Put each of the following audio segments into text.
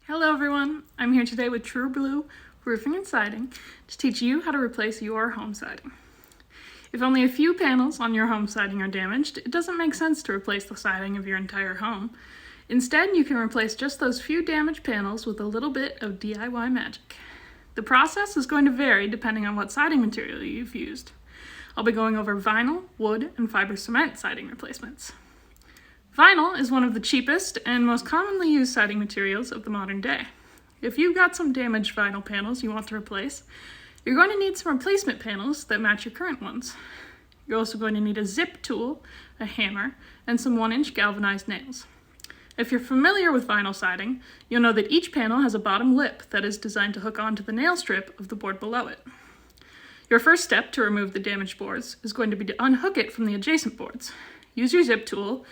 Hello everyone, I'm here today with True Blue Roofing and Siding to teach you how to replace your home siding. If only a few panels on your home siding are damaged, it doesn't make sense to replace the siding of your entire home. Instead, you can replace just those few damaged panels with a little bit of DIY magic. The process is going to vary depending on what siding material you've used. I'll be going over vinyl, wood, and fiber cement siding replacements. Vinyl is one of the cheapest and most commonly used siding materials of the modern day. If you've got some damaged vinyl panels you want to replace, you're going to need some replacement panels that match your current ones. You're also going to need a zip tool, a hammer, and some 1-inch galvanized nails. If you're familiar with vinyl siding, you'll know that each panel has a bottom lip that is designed to hook onto the nail strip of the board below it. Your first step to remove the damaged boards is going to be to unhook it from the adjacent boards. Use your zip tool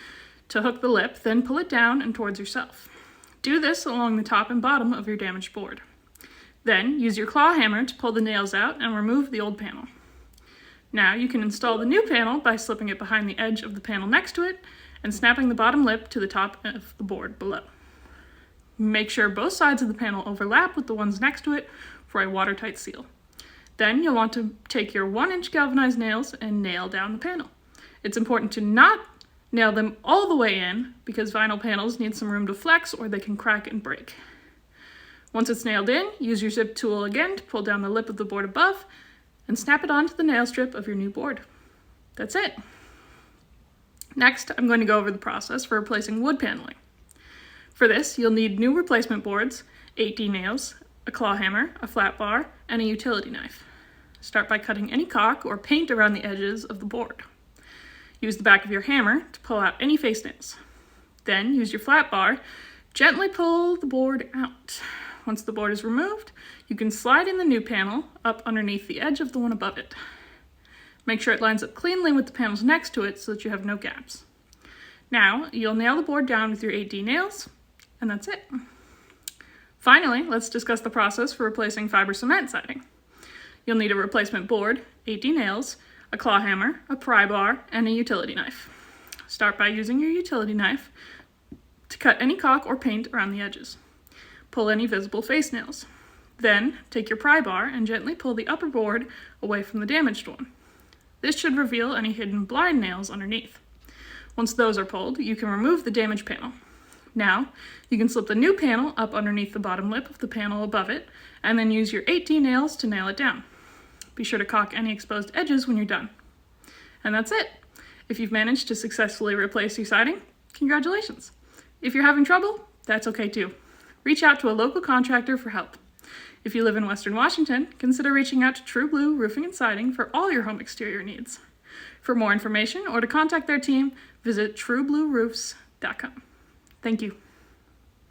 to hook the lip, then pull it down and towards yourself. Do this along the top and bottom of your damaged board. Then use your claw hammer to pull the nails out and remove the old panel. Now you can install the new panel by slipping it behind the edge of the panel next to it and snapping the bottom lip to the top of the board below. Make sure both sides of the panel overlap with the ones next to it for a watertight seal. Then you'll want to take your 1-inch galvanized nails and nail down the panel. It's important to not nail them all the way in because vinyl panels need some room to flex or they can crack and break. Once it's nailed in, use your zip tool again to pull down the lip of the board above and snap it onto the nail strip of your new board. That's it. Next, I'm going to go over the process for replacing wood paneling. For this, you'll need new replacement boards, 8D nails, a claw hammer, a flat bar, and a utility knife. Start by cutting any caulk or paint around the edges of the board. Use the back of your hammer to pull out any face nails. Then use your flat bar, gently pull the board out. Once the board is removed, you can slide in the new panel up underneath the edge of the one above it. Make sure it lines up cleanly with the panels next to it so that you have no gaps. Now, you'll nail the board down with your 8D nails, and that's it. Finally, let's discuss the process for replacing fiber cement siding. You'll need a replacement board, 8D nails, a claw hammer, a pry bar, and a utility knife. Start by using your utility knife to cut any caulk or paint around the edges. Pull any visible face nails. Then, take your pry bar and gently pull the upper board away from the damaged one. This should reveal any hidden blind nails underneath. Once those are pulled, you can remove the damaged panel. Now, you can slip the new panel up underneath the bottom lip of the panel above it, and then use your 8D nails to nail it down. Be sure to caulk any exposed edges when you're done. And that's it. If you've managed to successfully replace your siding, congratulations. If you're having trouble, that's okay too. Reach out to a local contractor for help. If you live in Western Washington, consider reaching out to True Blue Roofing and Siding for all your home exterior needs. For more information or to contact their team, visit trueblueroofs.com. Thank you.